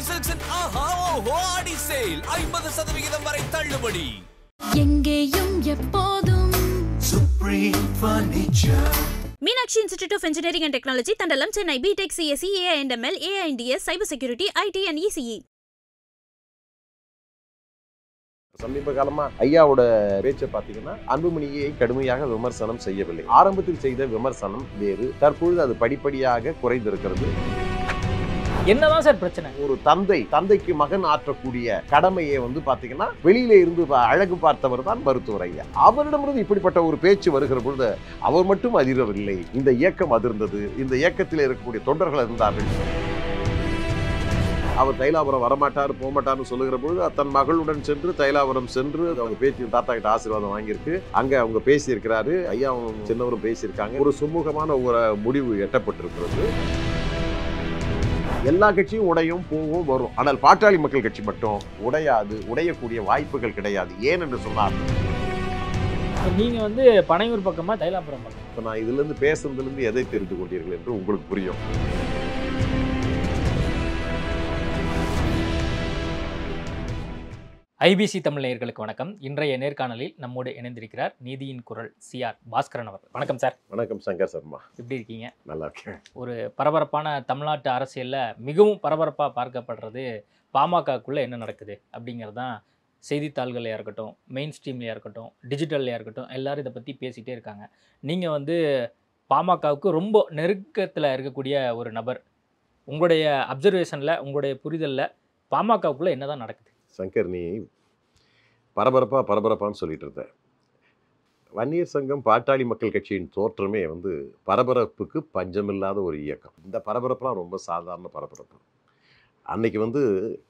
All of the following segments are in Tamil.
சில்க்ஸின் ஆஹா ஓஹோ ஆடி சேல் 50% வரை தள்ளுபடி. எங்கேயும் எப்போதும் Supreme Furniture. Meenakshi Institute of Engineering and Technology, Tandalam, Chennai, BTech, CSE, AI&ML, AI&DS, Cyber Security, IT and ECE. சமீப காலமா ஐயாவோட பேச்சை பார்த்தீங்கன்னா அன்புமணியை கடுமையாக விமர்சனம் செய்யவில்லை. ஆரம்பத்தில் செய்த விமர்சனம் வேறு, தற்பொழுது அது படிப்படியாக குறைந்திருக்கிறது. என்னதான் சார் பிரச்சனை? ஒரு தந்தைக்கு மகன் ஆற்றக்கூடிய கடமையை பாத்தீங்கன்னா வெளியில இருந்து அழகு பார்த்தவர் தான் மருத்துவர் ஐயா. அவரிடமிருந்து இப்படிப்பட்ட ஒரு பேச்சு வருகிற பொழுது அவர் மட்டும் அதிரவில்லை, இந்த இயக்கம் அதிர்ந்தது. இந்த இயக்கத்தில் இருக்கக்கூடிய தொண்டர்கள் இருந்தார்கள். அவர் தைலாபுரம் வரமாட்டார் போகமாட்டார்னு சொல்லுகிற பொழுது தன் மகளுடன் சென்று தைலாபுரம் சென்று அவங்க பேச்சு தாத்தா கிட்ட ஆசீர்வாதம் வாங்கியிருக்கு. அங்க அவங்க பேசியிருக்கிறாரு, ஐயா சின்னவரும் பேசியிருக்காங்க. ஒரு சுமூகமான ஒரு முடிவு எட்டப்பட்டிருக்கிறது. எல்லா கட்சியும் உடையும் போகும் வரும், ஆனால் பாட்டாளி மக்கள் கட்சி மட்டும் உடையாது, உடையக்கூடிய வாய்ப்புகள் கிடையாது. ஏன் என்று சொன்னார், நீங்க பனையூர் பக்கமா தைலாபுரம் பக்கம். இப்ப நான் இதுல இருந்து பேசுறதுல இருந்து எதை தெரிந்து கொண்டீர்கள் என்று உங்களுக்கு புரியும். ஐபிசி தமிழ் நேயர்களுக்கு வணக்கம். இன்றைய நேர்காணலில் நம்மோடு இணைந்திருக்கிறார் நீதியின் குரல் சிஆர் பாஸ்கரன் அவர். வணக்கம் சார். வணக்கம் சங்கர் சர்மா. எப்படி இருக்கீங்க? நல்லா இருக்கேன். ஒரு பரபரப்பான தமிழ்நாட்டு அரசியல்ல மிகவும் பரபரப்பாக பார்க்கப்படுறது பாமகக்குள்ள என்ன நடக்குது அப்படிங்கிறது தான். செய்தித்தாள்களையாக இருக்கட்டும், மெயின் ஸ்ட்ரீம்லையாக இருக்கட்டும், டிஜிட்டல்லையாக இருக்கட்டும், எல்லாரும் இதை பற்றி பேசிகிட்டே இருக்காங்க. நீங்கள் பாமகவுக்கு ரொம்ப நெருக்கத்தில் இருக்கக்கூடிய ஒரு நபர். உங்களுடைய அப்சர்வேஷனில், உங்களுடைய புரிதலில் பாமகவுக்குள்ளே என்ன தான் நடக்குது? சங்கர், நீ பரபரப்பான்னு சொல்லிட்டு இருந்த. வன்னியர் சங்கம் பாட்டாளி மக்கள் கட்சியின் தோற்றமே பரபரப்புக்கு பஞ்சமில்லாத ஒரு இயக்கம். இந்த பரபரப்புலாம் ரொம்ப சாதாரண பரபரப்பு. அன்னைக்கு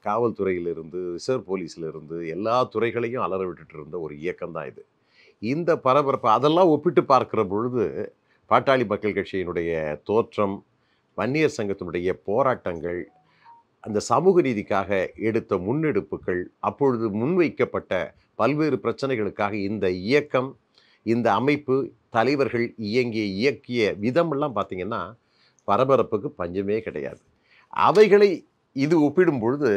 காவல்துறையிலிருந்து, ரிசர்வ் போலீஸிலிருந்து எல்லா துறைகளையும் அலற விட்டுட்டு இருந்த ஒரு இயக்கம் தான் இது. இந்த பரபரப்பு அதெல்லாம் ஒப்பிட்டு பார்க்கிற பொழுது பாட்டாளி மக்கள் கட்சியினுடைய தோற்றம், வன்னியர் சங்கத்தினுடைய போராட்டங்கள், அந்த சமூக நீதிக்காக எடுத்த முன்னெடுப்புகள், அப்பொழுது முன்வைக்கப்பட்ட பல்வேறு பிரச்சனைகளுக்காக இந்த இயக்கம், இந்த அமைப்பு, தலைவர்கள் இயக்கிய விதமெல்லாம் பார்த்திங்கன்னா பரபரப்புக்கு பஞ்சமே கிடையாது. அவைகளை இது ஒப்பிடும் பொழுது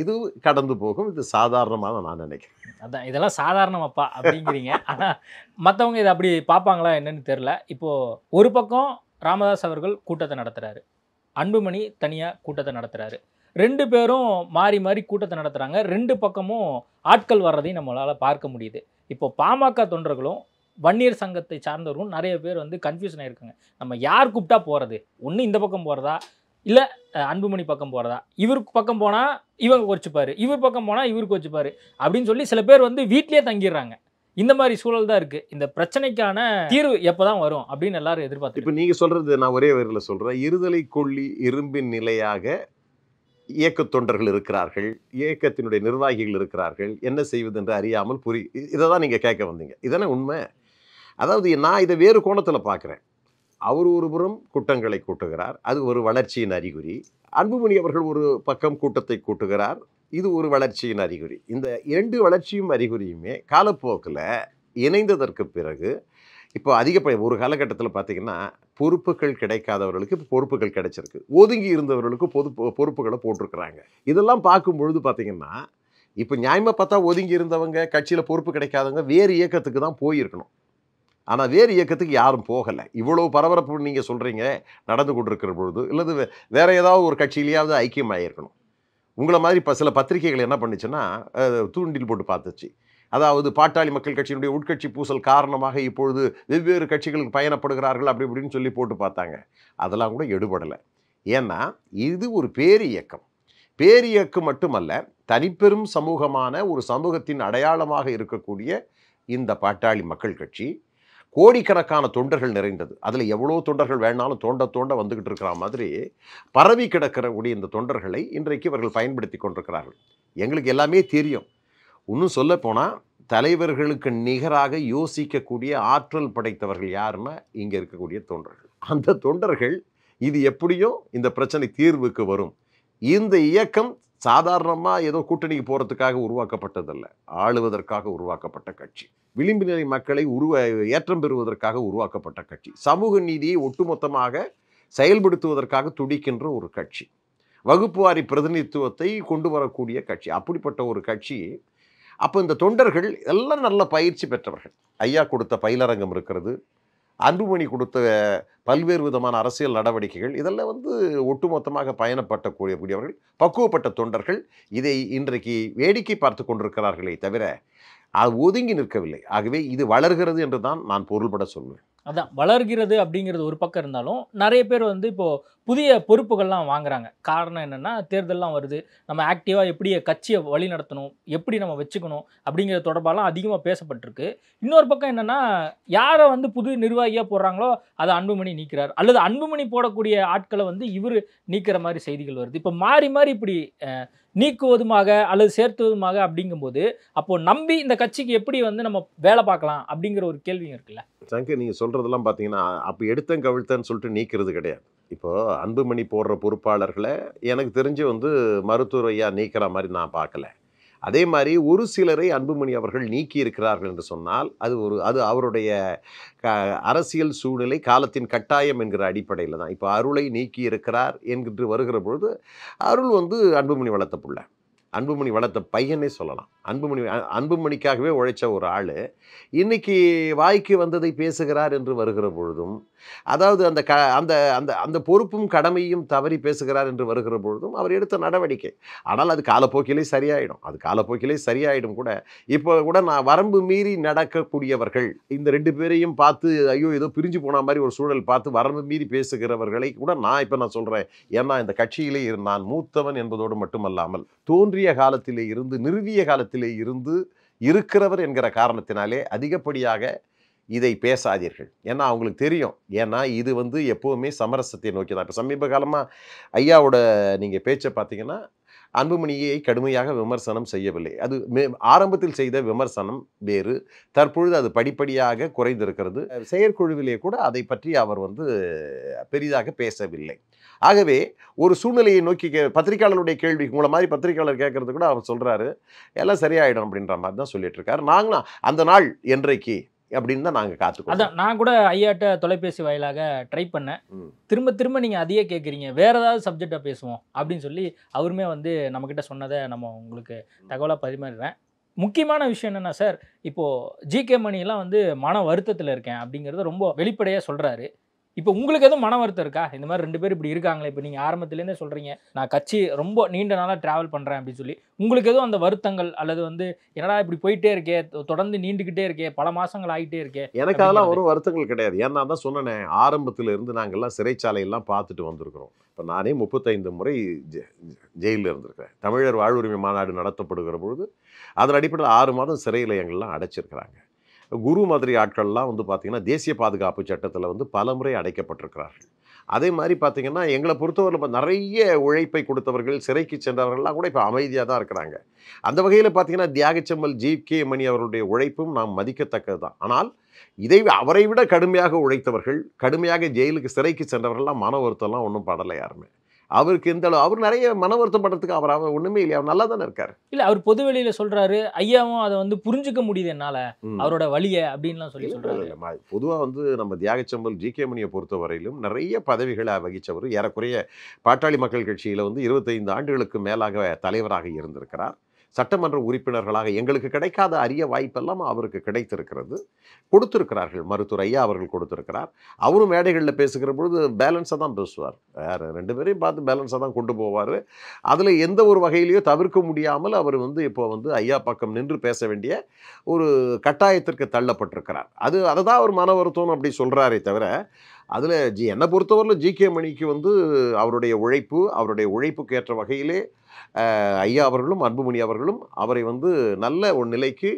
இது கடந்து போகும். இது சாதாரணமாக நான் நினைக்கிறேன். அதான், இதெல்லாம் சாதாரணமாப்பா அப்படிங்கிறீங்க. ஆனால் மற்றவங்க இதை அப்படி பார்ப்பாங்களா என்னன்னு தெரில. இப்போது ஒரு பக்கம் ராமதாஸ் அவர்கள் கூட்டத்தை நடத்துகிறாரு, அன்புமணி தனியாக கூட்டத்தை நடத்துகிறாரு. ரெண்டு பேரும் மாறி மாறி கூட்டத்தை நடத்துகிறாங்க. ரெண்டு பக்கமும் ஆட்கள் வர்றதையும் நம்மளால் பார்க்க முடியுது. இப்போ பாமக தொண்டர்களும் வன்னியர் சங்கத்தை சார்ந்தவர்களும் நிறைய பேர் கன்ஃபியூஷன் ஆகிருக்காங்க. நம்ம யார் கூப்பிட்டா போகிறது? ஒன்று இந்த பக்கம் போகிறதா, இல்லை அன்புமணி பக்கம் போகிறதா? இவருக்கு பக்கம் போனால் இவங்க வச்சுப்பார், இவர் பக்கம் போனால் இவருக்கு வச்சுப்பார் அப்படின்னு சொல்லி சில பேர் வீட்டிலே தங்கிடுறாங்க. இந்த மாதிரி சூழல் தான் இருக்குது. இந்த பிரச்சனைக்கான தீர்வு எப்போ தான் வரும் அப்படின்னு எல்லாரும் எதிர்பார்த்து. இப்போ நீங்கள் சொல்கிறது நான் ஒரே வரியில் சொல்கிறேன். இருதலை கொள்ளி இரும்பின் நிலையாக இயக்க தொண்டர்கள் இருக்கிறார்கள், இயக்கத்தினுடைய நிர்வாகிகள் இருக்கிறார்கள். என்ன செய்வது என்று அறியாமல் இதை தான் நீங்கள் கேட்க வந்தீங்க. இதானே உண்மை? அதாவது நான் இதை வேறு கோணத்தில் பார்க்குறேன். அவர் ஒரு புறம் கூட்டங்களை கூட்டுகிறார், அது ஒரு வளர்ச்சியின் அறிகுறி. அன்புமணி அவர்கள் ஒரு பக்கம் கூட்டத்தை கூட்டுகிறார், இது ஒரு வளர்ச்சியின் அறிகுறி. இந்த இரண்டு வளர்ச்சியும் அறிகுறியுமே காலப்போக்கில் இணைந்ததற்கு பிறகு இப்போ ஒரு காலகட்டத்தில் பார்த்திங்கன்னா பொறுப்புகள் கிடைக்காதவர்களுக்கு இப்போ பொறுப்புகள் கிடைச்சிருக்கு, ஒதுங்கி இருந்தவர்களுக்கு பொறுப்புகளை போட்டிருக்கிறாங்க. இதெல்லாம் பார்க்கும்பொழுது பார்த்திங்கன்னா இப்போ நியாயமாக பார்த்தா ஒதுங்கி இருந்தவங்க, கட்சியில் பொறுப்பு கிடைக்காதவங்க வேறு இயக்கத்துக்கு தான் போயிருக்கணும். ஆனால் வேறு இயக்கத்துக்கு யாரும் போகலை. இவ்வளோ பரபரப்பு நீங்கள் சொல்கிறீங்க நடந்து கொண்டிருக்கிற பொழுது, இல்லது வேறு ஏதாவது ஒரு கட்சியிலேயாவது ஐக்கியமாகிருக்கணும். உங்களை மாதிரி சில பத்திரிகைகள் என்ன பண்ணுச்சுன்னா தூண்டில் போட்டு பார்த்துச்சு. அதாவது பாட்டாளி மக்கள் கட்சியினுடைய உட்கட்சி பூசல் காரணமாக இப்பொழுது வெவ்வேறு கட்சிகளுக்கு பயணப்படுகிறார்கள் அப்படி இப்படின்னு சொல்லி போட்டு பார்த்தாங்க. அதெல்லாம் கூட எடுபடலை. ஏன்னா இது ஒரு பேரியக்கம் மட்டுமல்ல, தனிப்பெரும் சமூகமான ஒரு சமூகத்தின் அடையாளமாக இருக்கக்கூடிய இந்த பாட்டாளி மக்கள் கட்சி கோடிக்கணக்கான தொண்டர்கள் நிறைந்தது. அதில் எவ்வளோ தொண்டர்கள் வேணாலும் தோண்ட வந்துக்கிட்டு இருக்கிற மாதிரி பரவி கிடக்கிறக்கூடிய இந்த தொண்டர்களை இன்றைக்கு இவர்கள் பயன்படுத்தி கொண்டிருக்கிறார்கள். எங்களுக்கு எல்லாமே தெரியும். இன்னும் சொல்லப்போனால் தலைவர்களுக்கு நிகராக யோசிக்கக்கூடிய ஆற்றல் படைத்தவர்கள் யாருன்னா இங்கே இருக்கக்கூடிய தொண்டர்கள். அந்த தொண்டர்கள் இது எப்படியோ இந்த பிரச்சனை தீர்வுக்கு வரும். இந்த இயக்கம் சாதாரணமாக ஏதோ கூட்டணிக்கு போகிறதுக்காக உருவாக்கப்பட்டதல்ல, ஆளுவதற்காக உருவாக்கப்பட்ட கட்சி. விளிம்பு நிலை மக்களை ஏற்றம் பெறுவதற்காக உருவாக்கப்பட்ட கட்சி. சமூக நீதியை ஒட்டுமொத்தமாக செயல்படுத்துவதற்காக துடிக்கின்ற ஒரு கட்சி. வகுப்புவாரி பிரதிநிதித்துவத்தை கொண்டு வரக்கூடிய கட்சி. அப்படிப்பட்ட ஒரு கட்சி. அப்போ இந்த தொண்டர்கள் எல்லாம் நல்ல பயிற்சி பெற்றவர்கள். ஐயா கொடுத்த பயிலரங்கம் இருக்கிறது, அன்புமணி கொடுத்த பல்வேறு விதமான அரசியல் நடவடிக்கைகள், இதெல்லாம் ஒட்டுமொத்தமாக பயணப்படக்கூடியவர்கள், பக்குவப்பட்ட தொண்டர்கள். இதை இன்றைக்கு வேடிக்கை பார்த்து கொண்டிருக்கிறார்களே தவிர அது ஒதுங்கி நிற்கவில்லை. ஆகவே இது வளர்கிறது என்று தான் நான் பொருள்பட சொல்வேன். அதான் வளர்கிறது அப்படிங்கிறது ஒரு பக்கம் இருந்தாலும் நிறைய பேர் இப்போ புதிய பொறுப்புகள்லாம் வாங்குறாங்க. காரணம் என்னன்னா, தேர்தல்லாம் வருது, நம்ம ஆக்டிவாக எப்படி கட்சியை வழி நடத்தணும், எப்படி நம்ம வச்சுக்கணும் அப்படிங்கிறது தொடர்பாலாம் அதிகமாக பேசப்பட்டிருக்கு. இன்னொரு பக்கம் என்னன்னா, யாரை புது நிர்வாகியாக போடுறாங்களோ அதை அன்புமணி நீக்கிறார், அல்லது அன்புமணி போடக்கூடிய ஆட்களை இவர் நீக்கிற மாதிரி செய்திகள் வருது. இப்போ மாறி மாறி இப்படி நீக்குவதுமாக அல்லது சேர்த்துவதுமாக அப்படிங்கும்போது, அப்போ நம்பி இந்த கட்சிக்கு எப்படி நம்ம வேலை பார்க்கலாம் அப்படிங்கிற ஒரு கேள்வியும் இருக்குல்ல. சங்கர், நீங்கள் சொல்கிறதெல்லாம் பார்த்தீங்கன்னா, அப்போ எடுத்தேன் கவிழ்த்தேன்னு சொல்லிட்டு நீக்கிறது கிடையாது. இப்போது அன்புமணி போடுற பொறுப்பாளர்களை எனக்கு தெரிஞ்சு மருத்துவர் ஐயா நீக்கிற மாதிரி நான் பார்க்கல. அதே மாதிரி ஒரு சிலரை அன்புமணி அவர்கள் நீக்கி இருக்கிறார்கள் என்று சொன்னால் அது அவருடைய அரசியல் சூழ்நிலை, காலத்தின் கட்டாயம் என்கிற அடிப்படையில் தான். இப்போ அருளை நீக்கி இருக்கிறார் என்கின்ற வருகிற பொழுது, அருள் அன்புமணி வளர்த்த புள்ள, அன்புமணி வளர்த்த பையனே சொல்லலாம். அன்புமணிக்காகவே உழைச்ச ஒரு ஆள் இன்னைக்கு வாய்க்கு வந்ததை பேசுகிறார் என்று வருகிற பொழுதும், அதாவது அந்த அந்த அந்த பொறுப்பும் கடமையும் தவறி பேசுகிறார் என்று வருகிற பொழுதும் அவர் எடுத்த நடவடிக்கை. ஆனால் அது காலப்போக்கிலே சரியாயிடும் கூட. இப்போ கூட நான் வரம்பு மீறி நடக்கக்கூடியவர்கள், இந்த 2 பேரையும் பார்த்து ஐயோ ஏதோ பிரிஞ்சு போன மாதிரி ஒரு சூழல் பார்த்து வரம்பு மீறி பேசுகிறவர்களை கூட நான் சொல்கிறேன். ஏன்னா இந்த கட்சியிலே நான் மூத்தவன் என்பதோடு மட்டுமல்லாமல் தோன்றிய காலத்திலே இருந்து நிறுவிய காலத்திலே இருந்து இருக்கிறவர் என்கிற காரணத்தினாலே அதிகப்படியாக இதை பேசாதீர்கள். ஏன்னா அவங்களுக்கு தெரியும். ஏன்னா இது எப்போவுமே சமரசத்தை நோக்கி தான். இப்போ சமீப காலமாக ஐயாவோட நீங்கள் பேச்சை பார்த்தீங்கன்னா, அன்புமணியை கடுமையாக விமர்சனம் செய்யவில்லை. அது ஆரம்பத்தில் செய்த விமர்சனம் வேறு, தற்பொழுது அது படிப்படியாக குறைந்திருக்கிறது. செயற்குழுவிலே கூட அதை பற்றி அவர் பெரிதாக பேசவில்லை. ஆகவே ஒரு சூழ்நிலையை நோக்கி பத்திரிகையாளருடைய கேள்வி, உங்களை மாதிரி பத்திரிகையாளர் கேட்கறது கூட அவர் சொல்கிறாரு எல்லாம் சரியாயிடும் அப்படின்ற மாதிரி தான் சொல்லிட்டு இருக்காரு. நாங்களும் அந்த நாள் என்றைக்கு அப்படின்னு தான் நாங்கள் காத்துக்கோம். அதான் நான் கூட ஐயாட்ட தொலைபேசி வாயிலாக ட்ரை பண்ணேன். திரும்ப நீங்கள் அதையே கேட்குறீங்க, வேற ஏதாவது சப்ஜெக்டாக பேசுவோம் அப்படின்னு சொல்லி அவருமே நம்மக்கிட்ட சொன்னதை நம்ம உங்களுக்கு தகவலாக பரிமாறுறேன். முக்கியமான விஷயம் என்னென்னா சார், இப்போது ஜிகே மணியெல்லாம் மன வருத்தத்தில் இருக்கேன் அப்படிங்கிறத ரொம்ப வெளிப்படையாக சொல்கிறாரு. இப்போ உங்களுக்கு எதுவும் மன வருத்தம் இருக்கா? இந்த மாதிரி 2 பேர் இப்படி இருக்காங்களே, இப்போ நீங்கள் ஆரம்பத்துலேருந்தே சொல்கிறீங்க நான் கட்சி ரொம்ப நீண்ட நாளாக ட்ராவல் பண்ணுறேன் அப்படின்னு சொல்லி, உங்களுக்கு எதுவும் அந்த வருத்தங்கள் அல்லது என்னடா இப்படி போயிட்டே இருக்கே, தொடர்ந்து நீண்டுக்கிட்டே இருக்கே, பல மாதங்கள் ஆகிட்டே இருக்கே? எனக்கு அதெல்லாம் ஒரு வருத்தங்கள் கிடையாது. ஏன்னா தான் சொன்னேன், ஆரம்பத்திலிருந்து நாங்கள்லாம் சிறைச்சாலையெல்லாம் பார்த்துட்டு வந்திருக்கிறோம். இப்போ நானே 35 முறை ஜெயிலில் இருந்திருக்கிறேன். தமிழர் வாழ்வுரிமை மாநாடு நடத்தப்படுகிற பொழுது அதன் அடிப்படையில் 6 மாதம் சிறையில் எங்கள்லாம் அடைச்சிருக்கிறாங்க. குரு மாதிரி ஆட்கள்லாம் பார்த்தீங்கன்னா தேசிய பாதுகாப்பு சட்டத்தில் பல முறை அடைக்கப்பட்டிருக்கிறார்கள். அதே மாதிரி பார்த்தீங்கன்னா எங்களை பொறுத்தவரையில் நிறைய உழைப்பை கொடுத்தவர்கள், சிறைக்கு சென்றவர்கள்லாம் கூட இப்போ அமைதியாக தான் இருக்கிறாங்க. அந்த வகையில் பார்த்தீங்கன்னா தியாகச்செம்மல் ஜிகே மணி அவர்களுடைய உழைப்பும் நாம் மதிக்கத்தக்கது தான். ஆனால் அவரை விட கடுமையாக உழைத்தவர்கள், கடுமையாக ஜெயிலுக்கு சிறைக்கு சென்றவர்கள்லாம் மன வருத்தம்லாம் ஒன்றும் படலை யாருமே. அவருக்கு அவர் நிறைய மன வருத்தம் படுறதுக்கு அவர் ஒன்றுமே இல்லை, அவர் நல்லா தானே இருக்காரு. இல்லை, அவர் பொது வெளியில் சொல்கிறாரு, ஐயாவும் அதை புரிஞ்சுக்க முடியுது என்னால் அவரோட வழியை அப்படின்லாம் சொல்லி சொல்கிறாரு. பொதுவாக நம்ம தியாகச்செம்மல் ஜிகே மணியை பொறுத்த வரையிலும் நிறைய பதவிகளை வகித்தவர். ஏறக்குறைய பாட்டாளி மக்கள் கட்சியில் 25 ஆண்டுகளுக்கு மேலாக தலைவராக இருந்திருக்கிறார். சட்டமன்ற உறுப்பினர்களாக எங்களுக்கு கிடைக்காத அரிய வாய்ப்பெல்லாம் அவருக்கு கிடைத்திருக்கிறது. கொடுத்திருக்கிறார்கள், மருத்துவர் ஐயா அவர்கள் கொடுத்திருக்கிறார். அவரும் மேடைகளில் பேசுகிற பொழுது பேலன்ஸாக தான் பேசுவார். வேறு 2 பேரையும் பார்த்து பேலன்ஸாக தான் கொண்டு போவார். அதில் எந்த ஒரு வகையிலையோ தவிர்க்க முடியாமல் அவர் இப்போ ஐயா பக்கம் நின்று பேச வேண்டிய ஒரு கட்டாயத்திற்கு தள்ளப்பட்டிருக்கிறார். அதை தான் அவர் மன வருத்தம் அப்படி சொல்கிறாரே தவிர, அதில் என்னை பொறுத்தவரையில் ஜிகே மணிக்கு அவருடைய உழைப்புக்கு ஏற்ற வகையிலே ஐயா அவர்களும் அன்புமணி அவர்களும் அவரை நல்ல ஒரு நிலைக்கு,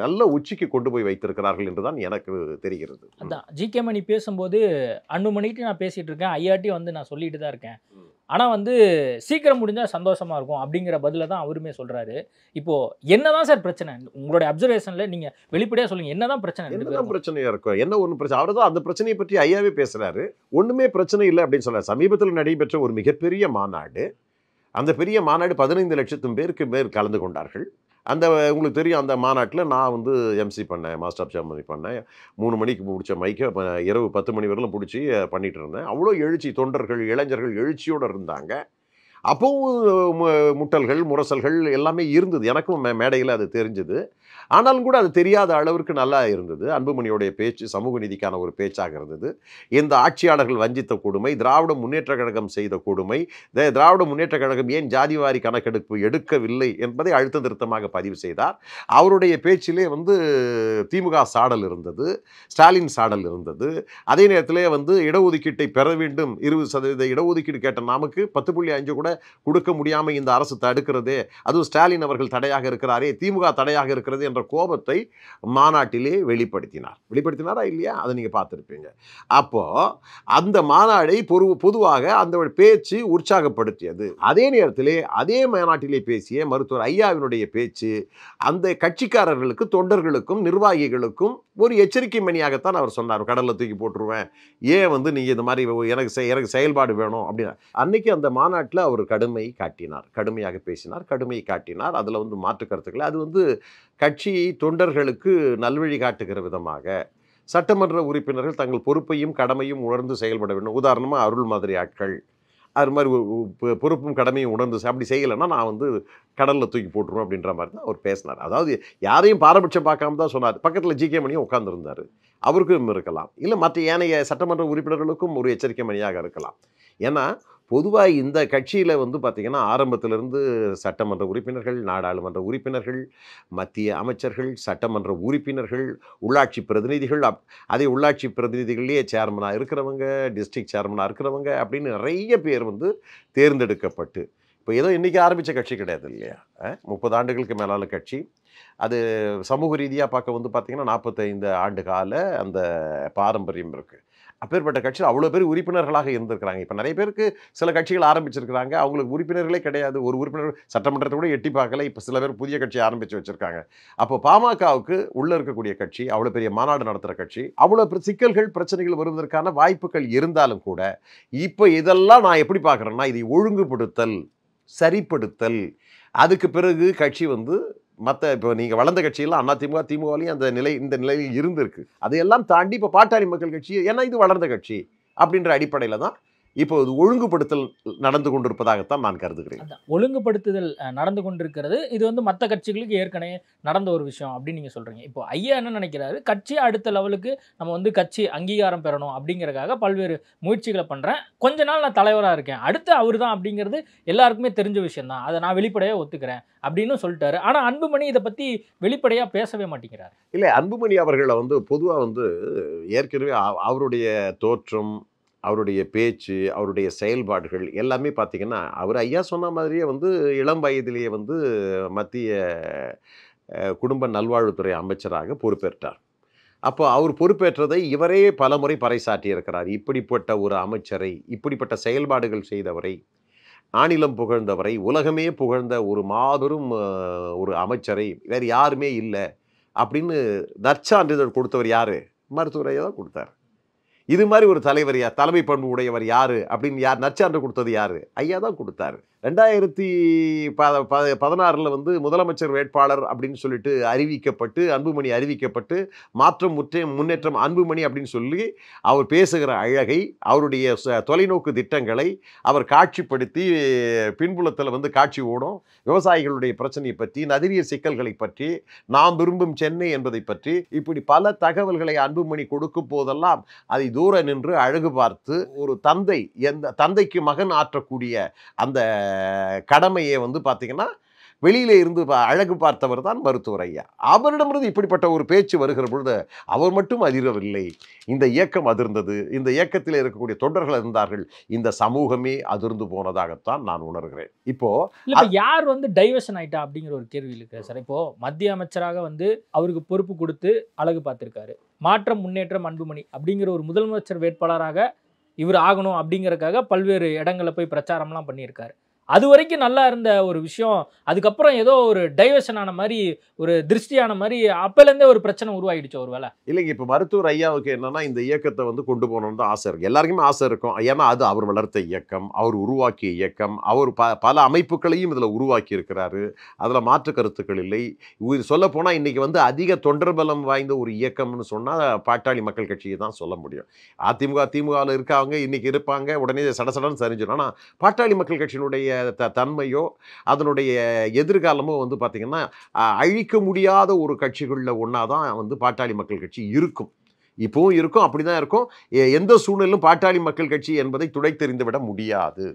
நல்ல உச்சிக்கு கொண்டு போய் வைத்திருக்கிறார்கள் என்று தான் எனக்கு தெரிகிறது. அதான் ஜிகே மணி பேசும்போது அன்புமணிக்கு நான் பேசிகிட்டு இருக்கேன், ஐயாட்டி நான் சொல்லிட்டு தான் இருக்கேன், ஆனால் சீக்கிரம் முடிஞ்சால் சந்தோஷமாக இருக்கும் அப்படிங்கிற பதில தான் அவருமே சொல்கிறாரு. இப்போது என்னதான் சார் பிரச்சனை? உங்களுடைய அப்சர்வேஷனில் நீங்கள் வெளிப்படையாக சொல்லுங்கள், என்னதான் பிரச்சனை? என்னதான் பிரச்சனையாக இருக்கும்? ஒன்றும் பிரச்சனை? அவர் தான் அந்த பிரச்சனையை பற்றி ஐயாவே பேசுகிறாரு. ஒன்றுமே பிரச்சனை இல்லை அப்படின்னு சொல்கிறார். சமீபத்தில் நடைபெற்ற ஒரு மிகப்பெரிய மாநாடு, அந்த பெரிய மாநாடு 15 லட்சம் பேருக்கு கலந்து கொண்டார்கள். உங்களுக்கு தெரியும், அந்த மாநாட்டில் நான் எம்சி பண்ணேன், மாஸ்டர் ஆஃப் செரமனி பண்ணேன். 3 மணிக்கு பிடிச்ச மைக்கை இரவு 10 மணி வரையிலும் பிடிச்சி பண்ணிகிட்டு இருந்தேன். அவ்வளோ எழுச்சி, தொண்டர்கள் இளைஞர்கள் எழுச்சியோடு இருந்தாங்க. அப்போவும் முட்டல்கள் முரசல்கள் எல்லாமே இருந்தது. எனக்கும் மேடையில் அது தெரிஞ்சது. ஆனாலும் கூட அது தெரியாத அளவிற்கு நல்லா இருந்தது. அன்புமணியோடைய பேச்சு சமூக நீதிக்கான ஒரு பேச்சாக இருந்தது. இந்த ஆட்சியாளர்கள் வஞ்சித்த கொடுமை, திராவிட முன்னேற்ற கழகம் செய்த கொடுமை, திராவிட முன்னேற்ற கழகம் ஏன் ஜாதிவாரி கணக்கெடுப்பு எடுக்கவில்லை என்பதை அழுத்த திருத்தமாக பதிவு செய்தார். அவருடைய பேச்சிலே திமுக சாடல் இருந்தது, ஸ்டாலின் சாடல் இருந்தது. அதே நேரத்திலே இடஒதுக்கீட்டை பெற வேண்டும், 20% இடஒதுக்கீடு கேட்ட நமக்கு 10.5 கூட கொடுக்க முடியாமல் இந்த அரசு தடுக்கிறதே, அதுவும் ஸ்டாலின் அவர்கள் தடையாக இருக்கிறாரே, திமுக தடையாக இருக்கிறது என்ற கோபத்தை மாநாட்டிலே வெளிப்படுத்தினாரா இல்லையா? அதை நீங்க பார்த்திருப்பீங்க. அப்போ அந்த மாநாடை பொதுவாக அந்த பேச்சு உற்சாகப்படுத்தியது. அதே நேரத்திலே அதே மாநாட்டிலே பேசிய மருத்துவர் ஐயாவினுடைய பேச்சு அந்த கட்சிக்காரர்களுக்கு, தொண்டர்களுக்கும், நிர்வாகிகளுக்கும் ஒரு எச்சரிக்கை மணியாகத்தான் அவர் சொன்னார். கடல்ல தூக்கி போட்டுருவேன், ஏன் நீங்க இந்த மாதிரி எனக்கு செயல்பாடு வேணும் அப்படின்னு. அன்னைக்கு அந்த மாநாட்டில் அவர் கடுமையாக பேசினார், கடுமையை காட்டினார். அதுல மாற்று கருத்துக்களை அது கட்சி தொண்டர்களுக்கு நல்வழி காட்டுகிற விதமாக சட்டமன்ற உறுப்பினர்கள் தங்கள் பொறுப்பையும் கடமையும் உணர்ந்து செயல்பட வேண்டும். உதாரணமாக அருள் மாதிரி ஆட்கள் அது மாதிரி பொறுப்பும் கடமையும் உணர்ந்து அப்படி செய்யலைன்னா நான் கடலில் தூக்கி போட்டுருவோம் அப்படின்ற மாதிரி தான் அவர் பேசினார். அதாவது யாரையும் பாரபட்சம் பார்க்காம தான் சொன்னார். பக்கத்தில் ஜி.கே. மணியும் உட்கார்ந்துருந்தார். அவருக்கும் இருக்கலாம், இல்லை மற்ற ஏனைய சட்டமன்ற உறுப்பினர்களுக்கும் ஒரு எச்சரிக்கை மணியாக இருக்கலாம். ஏன்னா பொதுவாக இந்த கட்சியில் பார்த்திங்கன்னா ஆரம்பத்திலிருந்து சட்டமன்ற உறுப்பினர்கள், நாடாளுமன்ற உறுப்பினர்கள், மத்திய அமைச்சர்கள், சட்டமன்ற உறுப்பினர்கள், உள்ளாட்சி பிரதிநிதிகள், அதே உள்ளாட்சி பிரதிநிதிகள்லேயே சேர்மனாக இருக்கிறவங்க, டிஸ்ட்ரிக்ட் சேர்மனாக இருக்கிறவங்க அப்படின்னு நிறைய பேர் தேர்ந்தெடுக்கப்பட்டு, இப்போ ஏதோ இன்றைக்கி ஆரம்பித்த கட்சி கிடையாது இல்லையா, 30 ஆண்டுகளுக்கு மேலான கட்சி. அது சமூக ரீதியாக பார்க்க பார்த்திங்கன்னா 45 ஆண்டு கால அந்த பாரம்பரியம் இருக்குது. அப்பேற்பட்ட கட்சியில் அவ்வளோ பேர் உறுப்பினர்களாக இருந்திருக்கிறாங்க. இப்போ நிறைய பேருக்கு சில கட்சிகள் ஆரம்பிச்சிருக்கிறாங்க, அவங்களுக்கு உறுப்பினர்களே கிடையாது. ஒரு உறுப்பினர் சட்டமன்றத்தை கூட எட்டி பார்க்கல. இப்போ சில பேர் புதிய கட்சி ஆரம்பித்து வச்சுருக்காங்க. அப்போ பாமகவுக்கு உள்ளே இருக்கக்கூடிய கட்சி, அவ்வளோ பெரிய மாநாடு நடத்துகிற கட்சி, அவ்வளோ சிக்கல்கள் பிரச்சனைகள் வருவதற்கான வாய்ப்புகள் இருந்தாலும் கூட இப்போ இதெல்லாம் நான் எப்படி பார்க்குறேன்னா, இதை ஒழுங்குபடுத்தல், சரிப்படுத்தல், அதுக்கு பிறகு கட்சி மற்ற இப்போ நீங்கள் வளர்ந்த கட்சியெல்லாம் அதிமுக, திமுகலையும் இந்த நிலையில் இருந்திருக்கு. அதையெல்லாம் தாண்டி இப்போ பாட்டாளி மக்கள் கட்சி, ஏன்னா இது வளர்ந்த கட்சி அப்படின்ற அடிப்படையில் தான் இப்போ இது ஒழுங்குபடுத்தல் நடந்து கொண்டிருப்பதாகத்தான் நான் கருதுகிறேன். ஒழுங்குபடுத்துதல் நடந்து கொண்டிருக்கிறது. இது மற்ற கட்சிகளுக்கு ஏற்கனவே நடந்த ஒரு விஷயம் அப்படின்னு நீங்கள் சொல்கிறீங்க. இப்போ ஐயா என்ன நினைக்கிறாரு, கட்சி அடுத்த லெவலுக்கு நம்ம கட்சி அங்கீகாரம் பெறணும் அப்படிங்கிறதுக்காக பல்வேறு முயற்சிகளை பண்ணுறேன். கொஞ்ச நாள் நான் தலைவராக இருக்கேன், அடுத்து அவர் தான் அப்படிங்கிறது எல்லாருக்குமே தெரிஞ்ச விஷயம் தான், அதை நான் வெளிப்படையாக ஒத்துக்கிறேன் அப்படின்னு சொல்லிட்டாரு. ஆனால் அன்புமணி இதை பற்றி வெளிப்படையாக பேசவே மாட்டேங்கிறார். இல்லை, அன்புமணி அவர்களை பொதுவாக ஏற்கனவே அவருடைய தோற்றம், அவருடைய பேச்சு, அவருடைய செயல்பாடுகள் எல்லாமே பார்த்திங்கன்னா, அவர் ஐயா சொன்ன மாதிரியே இளம் வயதிலேயே மத்திய குடும்ப நல்வாழ்வுத்துறை அமைச்சராக பொறுப்பேற்றார். அப்போ அவர் பொறுப்பேற்றதை இவரே பலமுறை பறைசாற்றியிருக்கிறார். இப்படிப்பட்ட ஒரு அமைச்சரை, இப்படிப்பட்ட செயல்பாடுகள் செய்தவரை, ஆணிலம் புகழ்ந்தவரை, உலகமே புகழ்ந்த ஒரு மாபெரும் ஒரு அமைச்சரை வேறு யாருமே இல்லை அப்படின்னு நற்சான்றிதழ் கொடுத்தவர் யார்? மருத்துவர் ஐயா தான் கொடுத்தார். இது மாதிரி ஒரு தலைவர் தலைமை பண்பு உடையவர் யார் அப்படின்னு நற்சான்று கொடுத்தது யார்? ஐயா தான் கொடுத்தாரு. 2016 முதலமைச்சர் வேட்பாளர் அப்படின்னு சொல்லிட்டு அறிவிக்கப்பட்டு, அன்புமணி அறிவிக்கப்பட்டு, மாற்றம் முன்னேற்றம் அன்புமணி அப்படின்னு சொல்லி அவர் பேசுகிற அழகை, அவருடைய தொலைநோக்கு திட்டங்களை அவர் காட்சிப்படுத்தி பின்புலத்தில் காட்சி ஓடும் விவசாயிகளுடைய பிரச்சனையை பற்றி, நதிநீர் சிக்கல்களை பற்றி, நாம் விரும்பும் சென்னை என்பதை பற்றி, இப்படி பல தகவல்களை அன்புமணி கொடுக்கும் போதெல்லாம் அதை தூர நின்று அழகு பார்த்து, ஒரு தந்தை எந்த தந்தைக்கு மகன் ஆற்றக்கூடிய அந்த கடமையை பார்த்தீங்கன்னா வெளியில இருந்து அழகு பார்த்தவர் தான் மருத்துவர் ஐயா. அவரிடமிருந்து இப்படிப்பட்ட ஒரு பேச்சு வருகிற பொழுது அவர் மட்டும் அதிரவில்லை, இந்த இயக்கம் அதிர்ந்தது, இந்த இயக்கத்தில் இருக்கக்கூடிய தொண்டர்கள் இருந்தார்கள், இந்த சமூகமே அதிர்ந்து போனதாகத்தான் நான் உணர்கிறேன். இப்போ யார் டைவர்ஷன் ஆயிட்டா அப்படிங்கிற ஒரு கேள்வி இருக்கு சார். இப்போ மத்திய அமைச்சராக அவருக்கு பொறுப்பு கொடுத்து அழகு பார்த்திருக்காரு. மாற்றம் முன்னேற்றம் அன்புமணி அப்படிங்கிற ஒரு முதலமைச்சர் வேட்பாளராக இவர் ஆகணும் அப்படிங்கறதுக்காக பல்வேறு இடங்களில் போய் பிரச்சாரம்லாம் பண்ணியிருக்காரு. அது வரைக்கும் நல்லா இருந்த ஒரு விஷயம், அதுக்கப்புறம் ஏதோ ஒரு டைவர்ஷன் ஆன மாதிரி, ஒரு திருஷ்டியான மாதிரி அப்போலேருந்தே ஒரு பிரச்சனை உருவாகிடுச்சு ஒரு வேலை. இல்லைங்க, இப்போ மருத்துவர் ஐயாவுக்கு என்னன்னா இந்த இயக்கத்தை கொண்டு போகணும்னு தான் ஆசை இருக்குது. எல்லாருக்குமே ஆசை இருக்கும். ஏன்னா அது அவர் வளர்த்த இயக்கம், அவர் உருவாக்கிய இயக்கம், அவர் பல அமைப்புகளையும் இதில் உருவாக்கி இருக்கிறாரு. அதில் மாற்று கருத்துக்கள் இல்லை. இது சொல்ல போனால் இன்றைக்கி அதிக தொண்டர் பலம் வாய்ந்த ஒரு இயக்கம்னு சொன்னால் பாட்டாளி மக்கள் கட்சியை தான் சொல்ல முடியும். அதிமுக திமுகவில் இருக்காங்க, இன்றைக்கி இருப்பாங்க, உடனே சடசடன்னு சரிஞ்சிடும். ஆனால் பாட்டாளி மக்கள் கட்சியினுடைய தன்மையோ அதனுடைய எதிர்காலமோ வந்து பார்த்திங்கன்னா அழிக்க முடியாத ஒரு கட்சிகளில் ஒன்றா தான் வந்து பாட்டாளி மக்கள் கட்சி இருக்கும். இப்போவும் இருக்கும், அப்படி தான் இருக்கும். எந்த சூழ்நிலையிலும் பாட்டாளி மக்கள் கட்சி என்பதை துடைத்தெறிந்து விட முடியாது.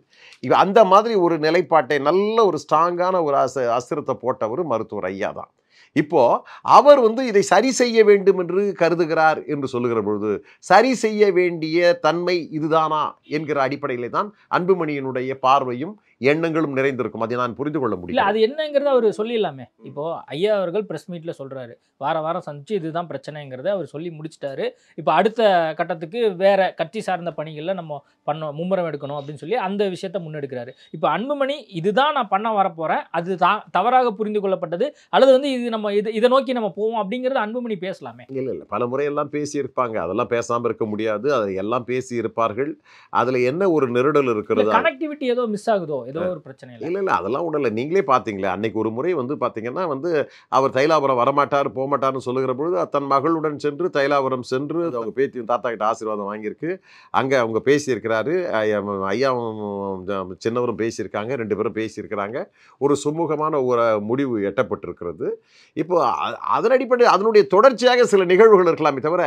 அந்த மாதிரி ஒரு நிலைப்பாட்டை நல்ல ஒரு ஸ்ட்ராங்கான ஒரு அஸ்திரத்தை போட்டவர் மருத்துவர் ஐயா தான். இப்போ அவர் வந்து இதை சரி செய்ய வேண்டும் என்று கருதுகிறார் என்று சொல்லுகிற பொழுது சரி செய்ய வேண்டிய தன்மை இதுதானா என்கிற அடிப்படையிலே தான் அன்புமணியினுடைய பார்வையும் எண்ணங்களும் நிறைந்திருக்கும். அதை நான் புரிந்து கொள்ள முடியும். அது என்னங்கிறத அவர் சொல்லிடலாமே. இப்போ ஐயா அவர்கள் பிரஸ் மீட்ல சொல்றாரு, வாரம் சந்திச்சு இதுதான் பிரச்சனைங்கிறத அவர் சொல்லி முடிச்சிட்டாரு. இப்போ அடுத்த கட்டத்துக்கு வேற கட்சி சார்ந்த பணிகளில் நம்ம மும்முரம் எடுக்கணும் அப்படின்னு சொல்லி அந்த விஷயத்தை முன்னெடுக்கிறாரு. இப்போ அன்புமணி இதுதான் நான் பண்ண வரப்போறேன், அது தவறாக புரிந்து கொள்ளப்பட்டது, அல்லது வந்து இது நம்ம இதை நோக்கி நம்ம போவோம் அப்படிங்கிறது அன்புமணி பேசலாமே. இல்லை பல முறையெல்லாம் பேசியிருப்பாங்க, அதெல்லாம் பேசாமல் இருக்க முடியாது. அதை எல்லாம் பேசி இருப்பார்கள். அதில் என்ன ஒரு நெருடல் இருக்கிறது, கனெக்டிவிட்டி ஏதோ மிஸ் ஆகுதோ, ஏதோ ஒரு பிரச்சனை இல்லை அதெல்லாம் ஒன்றும் இல்லை. நீங்களே பார்த்தீங்களே அன்னைக்கு ஒரு முறை வந்து பார்த்தீங்கன்னா வந்து அவர் தைலாபுரம் வரமாட்டார் போகமாட்டார்னு சொல்லுகிற பொழுது தன் மகளுடன் சென்று தைலாபுரம் சென்று அவங்க பேத்தியும் தாத்தா கிட்ட ஆசீர்வாதம் வாங்கியிருக்கு. அங்கே அவங்க பேசியிருக்கிறாரு, ஐயாவும் சின்னவரும் பேசியிருக்காங்க, 2 பேரும் பேசியிருக்கிறாங்க. ஒரு சுமூகமான ஒரு முடிவு எட்டப்பட்டிருக்கிறது. இப்போ அதன் அடிப்படையில் அதனுடைய தொடர்ச்சியாக சில நிகழ்வுகள் இருக்கலாமே தவிர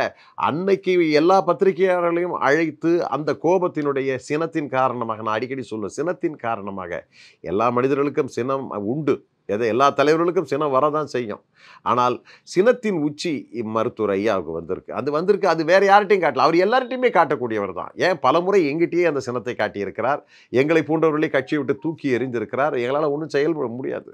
அன்னைக்கு எல்லா பத்திரிகையாளர்களையும் அழைத்து அந்த கோபத்தினுடைய சினத்தின் காரணமாக, நான் அடிக்கடி சொல்லுவேன், சினத்தின் காரணமாக எல்லா மனிதர்களுக்கும் சினம் உண்டு, எல்லா தலைவர்களுக்கும் சினம் வரதான் செய்யும். ஆனால் சினத்தின் உச்சி மருத்துவர் ஐயாவுக்கு வந்திருக்கு. அது வேற யார்கிட்டையும் காட்டல, அவர் எல்லார்ட்டையுமே காட்டக்கூடியவர் தான். ஏன் பல முறை எங்கிட்டயே அந்த சினத்தை காட்டியிருக்கிறார். எங்களை போன்றவர்களை கட்சியை விட்டு தூக்கி எறிந்திருக்கிறார். எங்களால் ஒன்றும் செயல்பட முடியாது.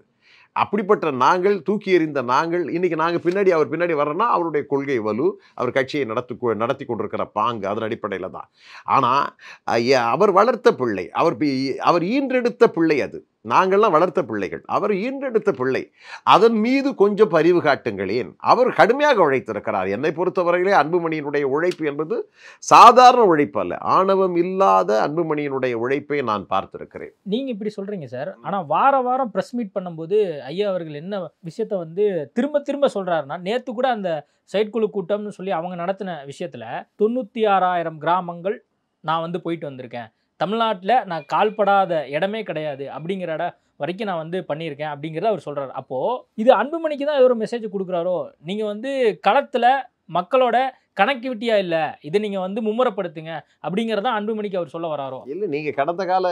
அப்படிப்பட்ட நாங்கள், தூக்கி எறிந்த நாங்கள், இன்னைக்கு நாங்கள் அவர் பின்னாடி வர்றோன்னா அவருடைய கொள்கை வலு, அவர் கட்சியை நடத்தி கொண்டிருக்கிற பாங்கு, அதன் அடிப்படையில் தான். ஆனால் அவர் வளர்த்த பிள்ளை, அவர் ஈன்றெடுத்த பிள்ளை, அது நாங்கள்லாம் வளர்த்த பிள்ளைகள், அவர் ஈன்றெடுத்த பிள்ளை. அதன் மீது கொஞ்சம் பரிவு காட்டுங்களேன். அவர் கடுமையாக உழைத்திருக்கிறார். என்னை பொறுத்தவரையிலே அன்புமணியினுடைய உழைப்பு என்பது சாதாரண உழைப்பு அல்ல. ஆணவம் இல்லாத அன்புமணியினுடைய உழைப்பை நான் பார்த்திருக்கிறேன். நீங்க இப்படி சொல்றீங்க சார், ஆனா வாரம் பிரஸ் மீட் பண்ணும்போது ஐயா அவர்கள் என்ன விஷயத்த வந்து திரும்ப சொல்றாருன்னா, நேத்து கூட அந்த செயற்குழு கூட்டம்னு சொல்லி அவங்க நடத்தின விஷயத்துல 96,000 கிராமங்கள் நான் வந்து போயிட்டு வந்திருக்கேன், தமிழ்நாட்டில் நான் கால்படாத இடமே கிடையாது அப்படிங்கிற இடம் வரைக்கும் நான் வந்து பண்ணியிருக்கேன் அப்படிங்கிறத அவர் சொல்கிறார். அப்போது இது அன்புமணிக்கு தான் ஒரு மெசேஜ் கொடுக்குறாரோ, நீங்கள் வந்து களத்தில் மக்களோட கனெக்டிவிட்டியாக இல்லை, இதை நீங்கள் வந்து மும்முரப்படுத்துங்க அப்படிங்கிறத அன்புமணிக்கு அவர் சொல்ல வராரோ? இல்லை, நீங்கள் கடந்த கால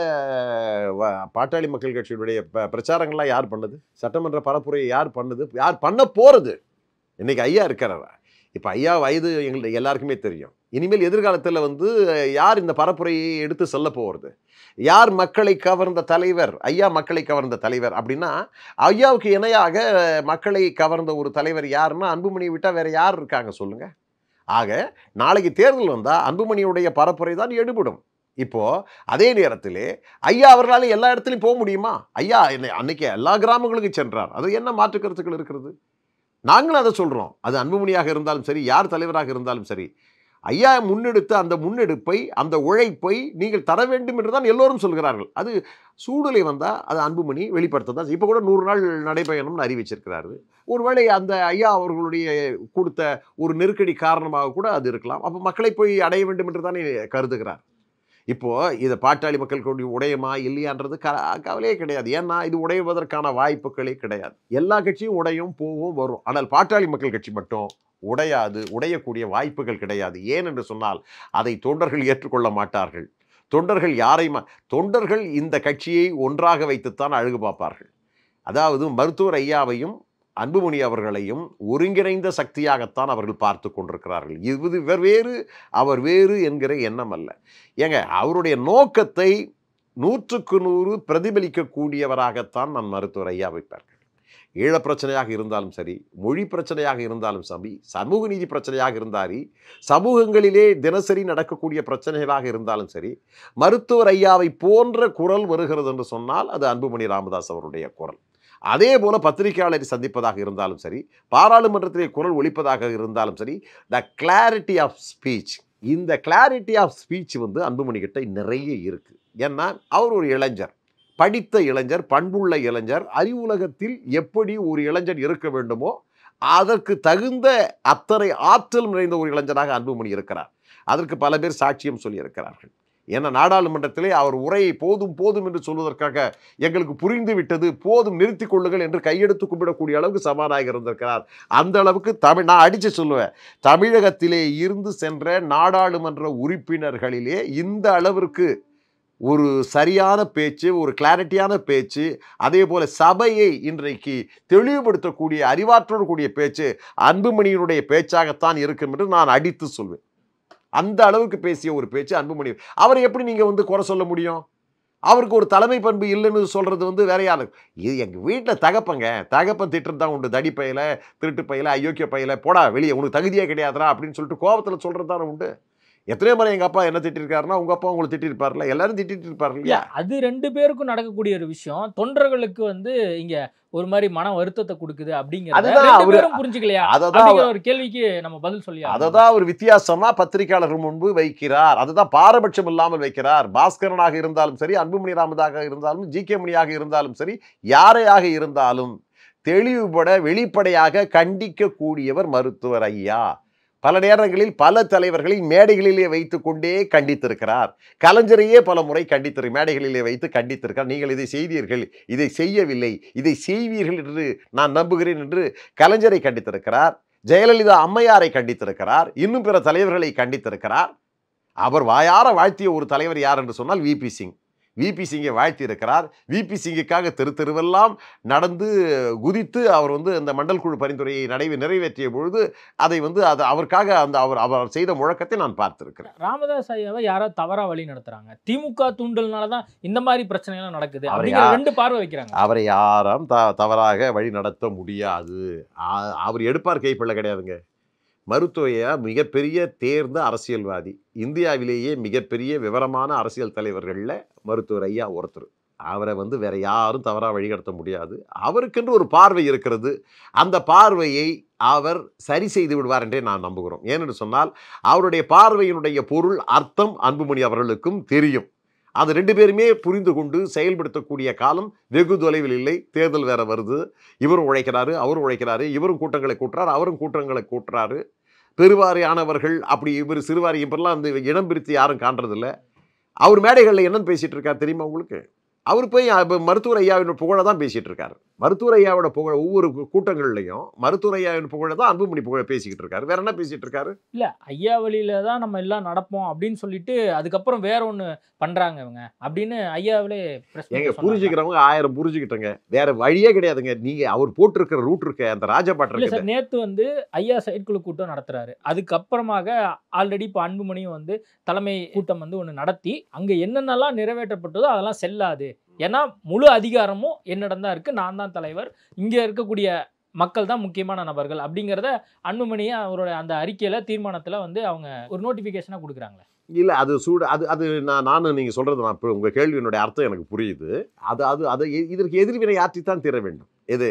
பாட்டாளி மக்கள் கட்சியினுடைய பிரச்சாரங்கள்லாம் யார் பண்ணுது? சட்டமன்ற பரப்புரையை யார் பண்ணுது? யார் பண்ண போகிறது? இன்னைக்கு ஐயா இருக்கிறாரா? இப்போ ஐயா வயது எங்களுக்கு எல்லாருக்குமே தெரியும். இனிமேல் எதிர்காலத்தில் வந்து யார் இந்த பரப்புரையை எடுத்து சொல்ல போகிறது? யார் மக்களை கவர்ந்த தலைவர்? ஐயா மக்களை கவர்ந்த தலைவர் அப்படின்னா, ஐயாவுக்கு இணையாக மக்களை கவர்ந்த ஒரு தலைவர் யாருன்னா அன்புமணியை விட்டால் வேறு யார் இருக்காங்க சொல்லுங்கள்? ஆக நாளைக்கு தேர்தல் வந்தால் அன்புமணியுடைய பரப்புரை தான் எடுபடும். இப்போது அதே நேரத்தில் ஐயா அவர்களால் எல்லா இடத்துலையும் போக முடியுமா? ஐயா அன்னைக்கு எல்லா கிராமங்களுக்கும் சென்றார். அது என்ன மாற்று கருத்துக்கள் இருக்கிறது? நாங்களும் அதை சொல்கிறோம். அது அன்புமணியாக இருந்தாலும் சரி, யார் தலைவராக இருந்தாலும் சரி, ஐயா முன்னெடுத்த அந்த முன்னெடுப்பை, அந்த உழைப்பை நீங்கள் தர வேண்டும் என்று தான் எல்லோரும் சொல்கிறார்கள். அது சூழ்நிலை வந்தால் அது அன்புமணி வெளிப்படுத்த தான். இப்போ கூட 100 நாள் நடைபயணம்னு அறிவிச்சிருக்கிறாரு. ஒருவேளை அந்த ஐயா அவர்களுடைய கொடுத்த ஒரு நெருக்கடி காரணமாக கூட அது இருக்கலாம். அப்போ மக்களை போய் அடைய வேண்டும் என்று தானே கருதுகிறார். இப்போது இதை பாட்டாளி மக்கள் கொண்டு உடையுமா இல்லையான்றது கவலையே கிடையாது. ஏன்னா இது உடைவதற்கான வாய்ப்புகளே கிடையாது. எல்லா கட்சியும் உடையும், போவும், வரும். ஆனால் பாட்டாளி மக்கள் கட்சி மட்டும் உடையாது, உடையக்கூடிய வாய்ப்புகள் கிடையாது. ஏன் என்று சொன்னால் அதை தொண்டர்கள் ஏற்றுக்கொள்ள மாட்டார்கள். தொண்டர்கள் இந்த கட்சியை ஒன்றாக வைத்துத்தான் அழகு பார்ப்பார்கள். அதாவது மருத்துவர் ஐயாவையும் அன்புமணி அவர்களையும் ஒருங்கிணைந்த சக்தியாகத்தான் அவர்கள் பார்த்து கொண்டிருக்கிறார்கள். இது வேறு, அவர் வேறு என்கிற எண்ணம் அல்ல. ஏங்க, அவருடைய நோக்கத்தை 100க்கு 100 பிரதிபலிக்கக்கூடியவராகத்தான் நான் மருத்துவர் ஐயா வைப்பார்கள். ஈழ பிரச்சனையாக இருந்தாலும் சரி, மொழி பிரச்சனையாக இருந்தாலும் சரி, சமூக நீதி பிரச்சனையாக இருந்தாரி, சமூகங்களிலே தினசரி நடக்கக்கூடிய பிரச்சனைகளாக இருந்தாலும் சரி, மருத்துவர் ஐயாவை போன்ற குரல் வருகிறது என்று சொன்னால் அது அன்புமணி ராமதாஸ் அவருடைய குரல். அதே போல பத்திரிகையாளரை சந்திப்பதாக இருந்தாலும் சரி, பாராளுமன்றத்திலே குரல் ஒலிப்பதாக இருந்தாலும் சரி, த கிளாரிட்டி ஆஃப் ஸ்பீச், இந்த கிளாரிட்டி ஆஃப் ஸ்பீச் வந்து அன்புமணி கிட்ட நிறைய இருக்குது. ஏன்னா அவர் ஒரு இளைஞர், படித்த இளைஞர், பண்புள்ள இளைஞர். அறிவுலகத்தில் எப்படி ஒரு இளைஞர் இருக்க வேண்டுமோ அதற்கு தகுந்த அத்தனை ஆற்றல் நிறைந்த ஒரு இளைஞராக அன்புமணி இருக்கிறார். அதற்கு பல பேர் சாட்சியம் சொல்லியிருக்கிறார்கள். ஏன்னா நாடாளுமன்றத்திலே அவர் உரையை போதும் போதும் என்று சொல்வதற்காக எங்களுக்கு புரிந்து விட்டது, போதும் நிறுத்திக் கொள்ளுங்கள் என்று கையெடுத்து கும்பிடக்கூடிய அளவுக்கு சபாநாயகர் இருந்திருக்கிறார். அந்த அளவுக்கு நான் அடிச்சு சொல்லுவேன், தமிழகத்திலே இருந்து சென்ற நாடாளுமன்ற உறுப்பினர்களிலே இந்த அளவிற்கு ஒரு சரியான பேச்சு, ஒரு கிளாரிட்டியான பேச்சு, அதே போல சபையை இன்றைக்கு தெளிவுபடுத்தக்கூடிய அறிவாற்றோடு கூடிய பேச்சு அன்புமணியினுடைய பேச்சாகத்தான் இருக்கும் என்று நான் அடித்து சொல்வேன். அந்த அளவுக்கு பேசிய ஒரு பேச்சு அன்புமணி. அவரை எப்படி நீங்க குறை சொல்ல முடியும்? அவருக்கு ஒரு தலைமை பண்பு இல்லைன்னு சொல்றது வேற யாரு? இது எங்க வீட்டில் தகப்பன் திட்டம் தான் உண்டு. தடி பையில, திருட்டு பையில, அயோக்கிய பையில, போடா வெளியே, உனக்கு தகுதியே கிடையாதுரா அப்படின்னு சொல்லிட்டு கோபத்தில் சொல்றது தானே உண்டு. எத்தனையோ முறை எங்க அப்பா என்ன திட்டிருக்காருன்னா உங்க அப்பா உங்களுக்கு திட்டிருப்பார்ல, எல்லாரும் திட்டிட்டு இருப்பாரு இல்லையா? அது 2 பேருக்கும் நடக்கக்கூடிய ஒரு விஷயம். தொண்டர்களுக்கு இங்க ஒரு மாதிரி மன வருத்தத்தை கொடுக்குது அப்படிங்கறத 2 பேரும் புரிஞ்சுக்கலையா? அததான் ஒரு கேள்விக்கு நம்ம பதில் சொல்லி அததான் ஒரு வித்தியாசமா பத்திரிகையாளர்கள் முன்பு வைக்கிறார். அதுதான் பாரபட்சம் இல்லாமல் வைக்கிறார். பாஸ்கரனாக இருந்தாலும் சரி, அன்புமணி ராமதாக இருந்தாலும், ஜி.கே. மணியாக இருந்தாலும் சரி, யாரையாக இருந்தாலும் தெளிவுபட வெளிப்படையாக கண்டிக்க கூடியவர் மருத்துவர் ஐயா. பல நேரங்களில் பல தலைவர்களை மேடைகளிலே வைத்துக் கொண்டே கண்டித்திருக்கிறார். கலைஞரையே பல முறை மேடைகளிலே வைத்து கண்டித்திருக்கிறார். நீங்கள் இதை செய்தீர்கள், இதை செய்யவில்லை, இதை செய்வீர்கள் என்று நான் நம்புகிறேன் என்று கலைஞரை கண்டித்திருக்கிறார். ஜெயலலிதா அம்மையாரை கண்டித்திருக்கிறார். இன்னும் பிற தலைவர்களை கண்டித்திருக்கிறார். அவர் வாயார வாழ்த்திய ஒரு தலைவர் யார் என்று சொன்னால் விபி சிங். விபி சிங்கை வாழ்த்தி இருக்கிறார். விபி சிங்குக்காக தெருவெல்லாம் நடந்து குதித்து அவர் அந்த மண்டல் குழு பரிந்துரையை நிறைவேற்றிய பொழுது அதை அவருக்காக அவர் செய்த முழக்கத்தை நான் பார்த்திருக்கிறேன். ராமதாஸ் ஐயாவை யாராவது தவறா வழி நடத்துறாங்க, திமுக தூண்டல்னாலதான் இந்த மாதிரி பிரச்சனைகள் நடக்குது அப்படிங்கிற 2 பார்வை வைக்கிறாங்க. அவரை யாரும் தவறாக வழி நடத்த முடியாது. அவர் எடுப்பார் கைப்பிள்ளை கிடையாதுங்க. மருத்துவையா மிகப்பெரிய தேர்ந்த அரசியல்வாதி. இந்தியாவிலேயே மிகப்பெரிய விவரமான அரசியல் தலைவர்களில் மருத்துவர் ஐயா ஒருத்தர். அவரை வேற யாரும் தவறாக வழிநடத்த முடியாது. அவருக்கென்று ஒரு பார்வை இருக்கிறது. அந்த பார்வையை அவர் சரி செய்து விடுவார் என்றே நான் நம்புகிறோம். ஏனென்று சொன்னால் அவருடைய பார்வையினுடைய பொருள், அர்த்தம் அன்புமணி அவர்களுக்கும் தெரியும். அது 2 பேருமே புரிந்து கொண்டு செயல்படுத்தக்கூடிய காலம் வெகு தொலைவில் இல்லை. தேர்தல் வேற வருது. இவரும் உழைக்கிறாரு, அவரும் உழைக்கிறாரு. இவரும் கூட்டங்களை கூட்டுறாரு, அவரும் கூட்டங்களை கூட்டுறாரு. பெருவாரியானவர்கள் அப்படி இவர் சிறுவாரி இப்பெல்லாம் இடம் பிரித்து யாரும் காண்றதில்லை. அவர் மேடைகளில் என்னன்னு பேசிட்டு இருக்காரு தெரியுமா உங்களுக்கு? அவர் போய் மருத்துவர் ஐயாவின் புகழை தான் பேசிட்டு இருக்காரு. மருத்துவர் ஐயாவோட புகழ் ஒவ்வொரு கூட்டங்கள்லையும் மருத்துவர் ஐயாவின் புகழை தான் அன்புமணி புகழை பேசிக்கிட்டு இருக்காரு. வேற என்ன பேசிட்டு இருக்காரு? இல்ல, ஐயா வழியில தான் நம்ம எல்லாம் நடப்போம் அப்படின்னு சொல்லிட்டு அதுக்கப்புறம் வேற ஒண்ணு பண்றாங்க இவங்க அப்படின்னு ஐயாவிலே எங்க புரிஞ்சுக்கிறவங்க 1000 புரிஞ்சுக்கிட்டங்க. வேற வழியே கிடையாதுங்க. நீங்க அவர் போட்டிருக்கிற ரூட் இருக்க அந்த ராஜபாட்டு இல்ல சார், நேத்து ஐயா செயற்குழு கூட்டம் நடத்துறாரு. அதுக்கப்புறமாக ஆல்ரெடி இப்போ அன்புமணியும் தலைமை கூட்டம் ஒண்ணு நடத்தி அங்க என்னென்னலாம் நிறைவேற்றப்பட்டதோ அதெல்லாம் செல்லாது, ஏன்னா முழு அதிகாரமும் என்னிடம் தான் இருக்கு, நான் தான் தலைவர், இங்க இருக்கக்கூடிய மக்கள் தான் முக்கியமான நபர்கள் அப்படிங்கிறத அன்புமணியை அவரோட அந்த அறிக்கையில தீர்மானத்துல அவங்க ஒரு நோட்டிபிகேஷனா கொடுக்குறாங்களே. இல்ல, அது சூடு. அது நானும் நீங்க சொல்றது நான் உங்க கேள்வியினுடைய அர்த்தம் எனக்கு புரியுது. அது இதற்கு எதிர்வினை ஆற்றித்தான் தீர வேண்டும். இது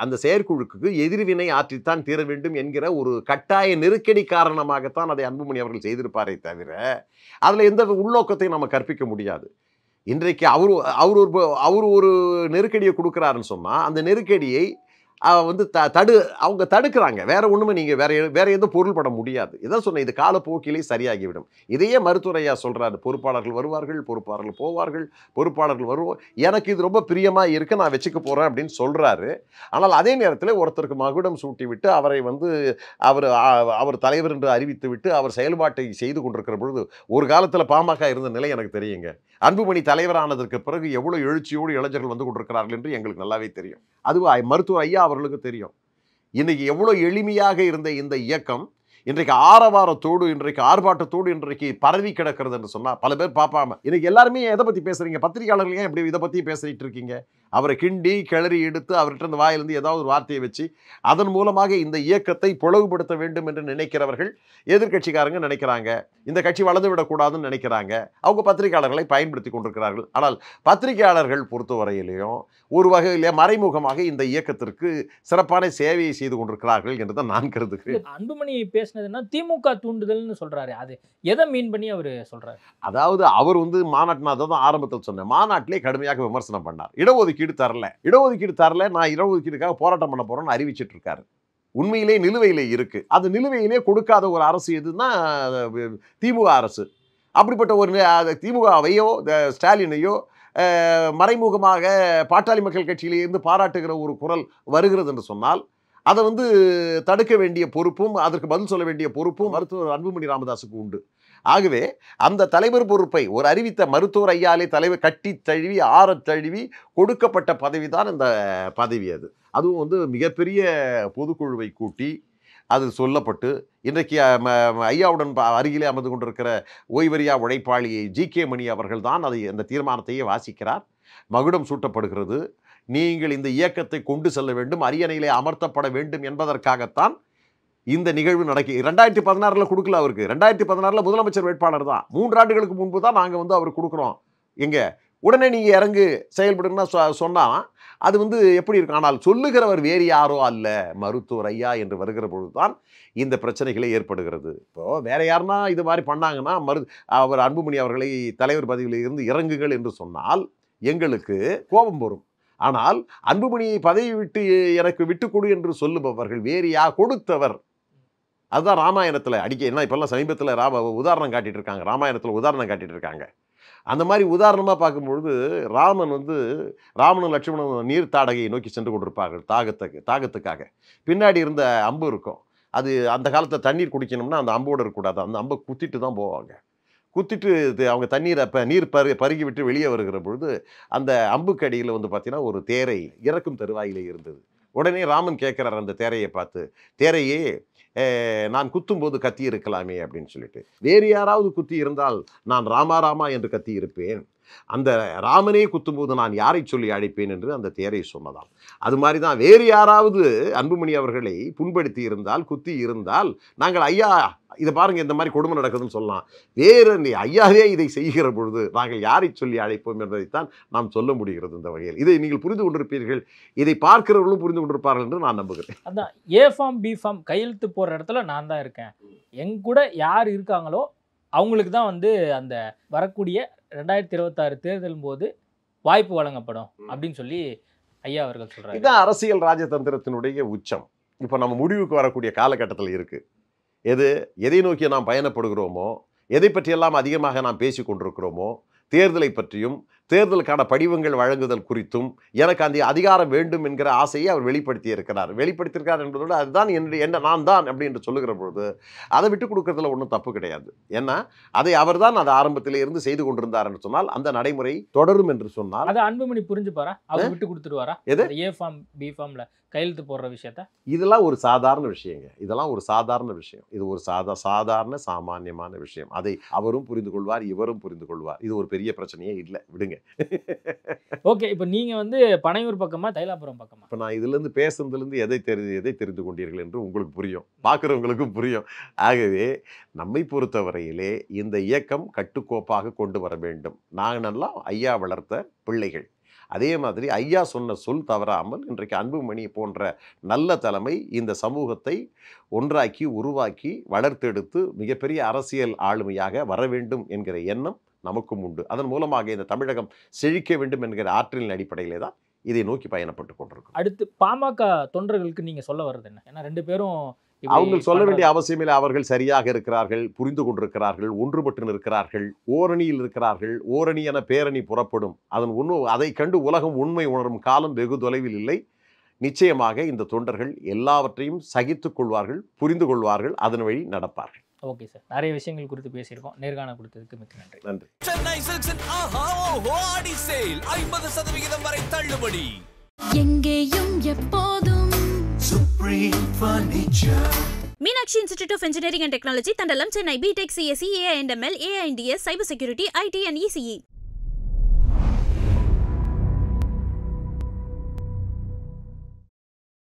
அந்த செயற்குழுக்கு எதிர்வினை ஆற்றித்தான் தீர வேண்டும் என்கிற ஒரு கட்டாய நெருக்கடி காரணமாகத்தான் அதை அன்புமணி அவர்கள் செய்திருப்பாரே தவிர அதுல எந்த உள்நோக்கத்தையும் நம்ம கற்பிக்க முடியாது. இன்றைக்கு அவர் ஒரு நெருக்கடியை கொடுக்குறாருன்னு சொன்னா அந்த நெருக்கடியை அவங்க தடுக்கிறாங்க. வேற ஒண்ணுமே நீங்க வேற எந்த பொருள்பட முடியாது. இதான் சொன்ன, இது காலப்போக்கிலே சரியாகிவிடும். இதையே மருத்துவர் ஐயா சொல்றாரு, பொறுப்பாளர்கள் வருவார்கள், பொறுப்பாளர்கள் போவார்கள், பொறுப்பாளர்கள் வருவோம், எனக்கு இது ரொம்ப பிரியமா இருக்கு, நான் வச்சுக்க போறேன் அப்படின்னு சொல்றாரு. ஆனால் அதே நேரத்தில் ஒருத்தருக்கு மகுடம் சூட்டி விட்டு அவரை அவர் தலைவர் என்று அறிவித்து விட்டு அவர் செயல்பாட்டை செய்து கொண்டிருக்கிற பொழுது ஒரு காலத்துல பாமக இருந்த நிலை எனக்கு தெரியுங்க. அன்புமணி தலைவரானதற்கு பிறகு எவ்வளவு எழுச்சியோடு இளைஞர்கள் வந்து கொண்டிருக்கிறார்கள் என்று எங்களுக்கு நல்லாவே தெரியும். அது மருத்துவர் ஐயா அவர்களுக்கு தெரியும். இன்னைக்கு எவ்வளவு எளிமையாக இருந்த இந்த இயக்கம் இன்றைக்கு ஆரவாரத்தோடு, இன்றைக்கு ஆர்ப்பாட்டத்தோடு இன்றைக்கு பரவி கிடக்கிறது என்று சொன்னா பல பேர் பார்ப்பாம. இன்னைக்கு எல்லாருமே எதை பத்தி பேசுறீங்க? பத்திரிகையாளர்கள் ஏன் இப்படி இதை பத்தி பேசிட்டு இருக்கீங்க? அவரை கிண்டி கிளறி எடுத்து அவர்கிட்ட இந்த வாயிலிருந்து ஏதாவது ஒரு வார்த்தையை வச்சு அதன் மூலமாக இந்த இயக்கத்தை பிளவுபடுத்த வேண்டும் என்று நினைக்கிறவர்கள் எதிர்கட்சிக்காரங்க நினைக்கிறாங்க. இந்த கட்சி வளர்ந்து விடக்கூடாதுன்னு நினைக்கிறாங்க. அவங்க பத்திரிகையாளர்களை பயன்படுத்தி கொண்டிருக்கிறார்கள். ஆனால் பத்திரிகையாளர்கள் பொறுத்தவரையிலையும் ஒரு வகையிலே மறைமுகமாக இந்த இயக்கத்திற்கு சிறப்பான சேவையை செய்து கொண்டிருக்கிறார்கள் என்றுதான் நான் கருதுகிறேன். அன்புமணி பேசினதுன்னா திமுக தூண்டுதல்னு சொல்றாரு, அது எதை மீன் பண்ணி அவர் சொல்றாரு? அதாவது அவர் மாநாட்டு, நான் தான் ஆரம்பத்தில் சொன்னேன், மாநாட்டிலே கடுமையாக விமர்சனம் பண்ணார். இடஒதுக்கீடு தரல, நான் இடஒதுக்கீடுக்காக போராட்டம் பண்ண போறேன்னு அறிவிச்சிட்டு இருக்காரு. உண்மையிலே நிலுவையிலே இருக்கு. அது நிலுவையிலே கொடுக்காத ஒரு அரசு எதுன்னா திமுக அரசு. அப்படிப்பட்ட ஒரு திமுகவையோ ஸ்டாலினையோ மறைமுகமாக பாட்டாளி மக்கள் கட்சியிலிருந்து பாராட்டுகிற ஒரு குரல் வருகிறது என்று சொன்னால் அதை வந்து தடுக்க வேண்டிய பொறுப்பும் அதற்கு பதில் சொல்ல வேண்டிய பொறுப்பும் மருத்துவர் அன்புமணி ராமதாஸுக்கு உண்டு. ஆகவே அந்த தலைவர் பொறுப்பை ஒரு அறிவித்த மருத்துவர் ஐயாலே தலைவர் கட்டி தழுவி ஆறத் தழுவி கொடுக்கப்பட்ட பதவி தான் இந்த பதவி. அதுவும் வந்து மிகப்பெரிய பொதுக்குழுவை கூட்டி அது சொல்லப்பட்டு இன்றைக்கு ஐயாவுடன் அருகிலே அமர்ந்து கொண்டிருக்கிற ஓய்வறியா உழைப்பாளி ஜி.கே. மணி அவர்கள் தான் அதை அந்த தீர்மானத்தையே வாசிக்கிறார். மகுடம் சூட்டப்படுகிறது. நீங்கள் இந்த இயக்கத்தை கொண்டு செல்ல வேண்டும், அரியணையிலே அமர்த்தப்பட வேண்டும் என்பதற்காகத்தான் இந்த நிகழ்வு நடக்கி 2016 கொடுக்கல அவருக்கு. 2016 முதலமைச்சர் வேட்பாளர் தான். 3 ஆண்டுகளுக்கு முன்பு தான் நாங்கள் வந்து அவருக்கு கொடுக்குறோம். உடனே நீங்கள் இறங்கு செயல்படுன்னா சொன்னால் அது வந்து எப்படி இருக்கும். ஆனால் சொல்லுகிறவர் வேறு யாரோ அல்ல, மருத்துவர் ஐயா என்று வருகிற பொழுது தான் இந்த பிரச்சனைகளே ஏற்படுகிறது. இப்போது வேற யாருன்னா இது மாதிரி பண்ணாங்கன்னா அவர் அன்புமணி அவர்களை தலைவர் பதவியில் இருந்து இறங்குகள் என்று சொன்னால் எங்களுக்கு கோபம் வரும். ஆனால் அன்புமணியை பதவி விட்டு எனக்கு விட்டு கொடு என்று சொல்லுபவர்கள் வேறு கொடுத்தவர். அதுதான் ராமாயணத்தில் என்ன இப்போல்லாம் சமீபத்தில் உதாரணம் காட்டிட்டு இருக்காங்க. ராமாயணத்தில் உதாரணம் காட்டிட்டு இருக்காங்க. அந்த மாதிரி உதாரணமாக பார்க்கும்பொழுது ராமனும் லட்சுமணனும் நீர் தாடகையை நோக்கி சென்று கொண்டிருப்பார்கள் தாகத்துக்காக. பின்னாடி இருந்த அம்பு இருக்கும். அது அந்த காலத்தில் தண்ணீர் குடிக்கணும்னா அந்த அம்போடு இருக்கக்கூடாது. அந்த அம்பை குத்திட்டு தான் போவாங்க. குத்திட்டு அவங்க தண்ணீரை நீர் பருகி விட்டு வெளியே வருகிற பொழுது அந்த அம்புக்கு அடியில் வந்து பார்த்தீங்கன்னா ஒரு தேரை இறக்கும் தருவாயிலே இருந்தது. உடனே ராமன் கேட்குறார் அந்த தேரையை பார்த்து, தேரையே நான் குத்தும்போது கத்தி இருக்கலாமே அப்படின்னு சொல்லிட்டு. வேறு யாராவது குத்தி இருந்தால் நான் ராமா என்று கத்தி இருப்பேன். அந்த ராமனே குத்தும்போது நான் யாரை சொல்லி அழைப்பேன் என்று அந்த தேரை சொன்னதாம். அது மாதிரி தான் வேறு யாராவது அன்புமணி அவர்களை புண்படுத்தி இருந்தால் குத்தி இருந்தால் நாங்கள் ஐயா இதை பாருங்க இந்த மாதிரி கொடுமை நடக்குதுன்னு சொல்லலாம். வேறு ஐயாவே இதை செய்கிற பொழுது நாங்கள் யாரை சொல்லி அழைப்போம் என்பதைத்தான் நாம் சொல்ல முடிகிறது. இந்த வகையில் இதை நீங்கள் புரிந்து கொண்டிருப்பீர்கள், இதை பார்க்கிறவர்களும் புரிந்து கொண்டிருப்பார்கள் என்று நான் நம்புகிறேன். அதான் ஏ ஃபார்ம் பி ஃபார்ம் கையெழுத்து போடுற இடத்துல நான் தான் இருக்கேன். என் கூட யார் இருக்காங்களோ அவங்களுக்கு தான் வந்து அந்த வரக்கூடிய 2026 தேர்தல் போது வாய்ப்பு வழங்கப்படும் அப்படின்னு சொல்லி ஐயா அவர்கள் சொல்றாங்க. இதுதான் அரசியல் ராஜதந்திரத்தினுடைய உச்சம். இப்போ நம்ம முடிவுக்கு வரக்கூடிய காலகட்டத்தில் இருக்கு. எதை நோக்கி நாம் பயணப்படுகிறோமோ, எதை பற்றியெல்லாம் அதிகமாக நாம் பேசி கொண்டிருக்கிறோமோ, தேர்தலை பற்றியும் தேர்தலுக்கான படிவங்கள் வழங்குதல் குறித்தும் எனக்கு அந்த அதிகாரம் வேண்டும் என்கிற ஆசையை அவர் வெளிப்படுத்தியிருக்கிறார் என்பதோடு அதுதான் என்ன நான் தான் அப்படி என்று சொல்லுகிற பொழுது அதை விட்டு கொடுக்கறதுல ஒன்றும் தப்பு கிடையாது. ஏன்னா அதை அவர் தான் அது ஆரம்பத்திலே இருந்து செய்து கொண்டிருந்தார் என்று சொன்னால் அந்த நடைமுறை தொடரும் என்று சொன்னால் அதை அன்புமணி புரிஞ்சுப்பாரா? அவர் விட்டு கொடுத்துருவாரா? ஏ ஃபார்ம் பி ஃபார்ம்ல கையெழுத்து போடுற விஷயத்த இதெல்லாம் ஒரு சாதாரண விஷயங்க. இதெல்லாம் ஒரு சாதாரண விஷயம். இது ஒரு சாதாரண சாமானியமான விஷயம். அதை அவரும் புரிந்து கொள்வார், இவரும் புரிந்து கொள்வார். இது ஒரு பெரிய பிரச்சனையே இல்லை, விடுங்க. ஓகே, இப்போ நீங்க வந்து பனையூர் பக்கமா தைலாபுரம் பக்கமா? இப்போ நான் இதிலிருந்து பேசுனதுலேருந்து எதை தெரிந்து கொண்டீர்கள் என்று உங்களுக்கு புரியும், பார்க்குறவங்களுக்கும் புரியும். ஆகவே நம்மை பொறுத்தவரையிலே இந்த இயக்கம் கட்டுக்கோப்பாக கொண்டு வர வேண்டும். நாங்கள்லாம் ஐயா வளர்த்த பிள்ளைகள். அதே மாதிரி ஐயா சொன்ன சொல் தவறாமல் இன்றைக்கு அன்புமணி போன்ற நல்ல தலைமை இந்த சமூகத்தை ஒன்றாக்கி உருவாக்கி வளர்த்தெடுத்து மிகப்பெரிய அரசியல் ஆளுமையாக வர வேண்டும் என்கிற எண்ணம் நமக்கும் உண்டு. அதன் மூலமாக இந்த தமிழகம் செழிக்க வேண்டும் என்கிற ஆற்றலின் அடிப்படையிலே தான் இதை நோக்கி பயணப்பட்டு கொண்டிருக்கும். அடுத்து பாமக தொண்டர்களுக்கு நீங்க சொல்ல வர்றது என்ன? ஏன்னா 2 பேரும் அவங்க சொல்ல வேண்டிய அவசியமில்லை. அவர்கள் சரியாக இருக்கிறார்கள், புரிந்து கொண்டிருக்கிறார்கள், ஒன்றுபட்டு இருக்கிறார்கள், ஓரணியில் இருக்கிறார்கள். ஓரணி என பேரணி புறப்படும். அதை கண்டு உலகம் உண்மை உணரும் காலம் வெகு தொலைவில் இல்லை. நிச்சயமாக இந்த தொண்டர்கள் எல்லாவற்றையும் சகித்துக் கொள்வார்கள், புரிந்து கொள்வார்கள், அதன் வழி நடப்பார்கள். ஓகே சார், நிறைய விஷயங்கள் குறித்து பேசியிருக்கோம். நேர்காணல் கொடுத்ததுக்கு மிக்க நன்றி. நன்றி. சென்னை சில்க்ஸின் ஆஹா ஓஹோ ஆடி சேல் 50% வரை தள்ளுபடி. எங்கேயும் எப்போதும் Supreme Furniture. Meenakshi Institute of Engineering and Technology, Tandalam, Chennai, BTech, CSE, AI&ML, AI&DS, Cyber Security, IT and ECE.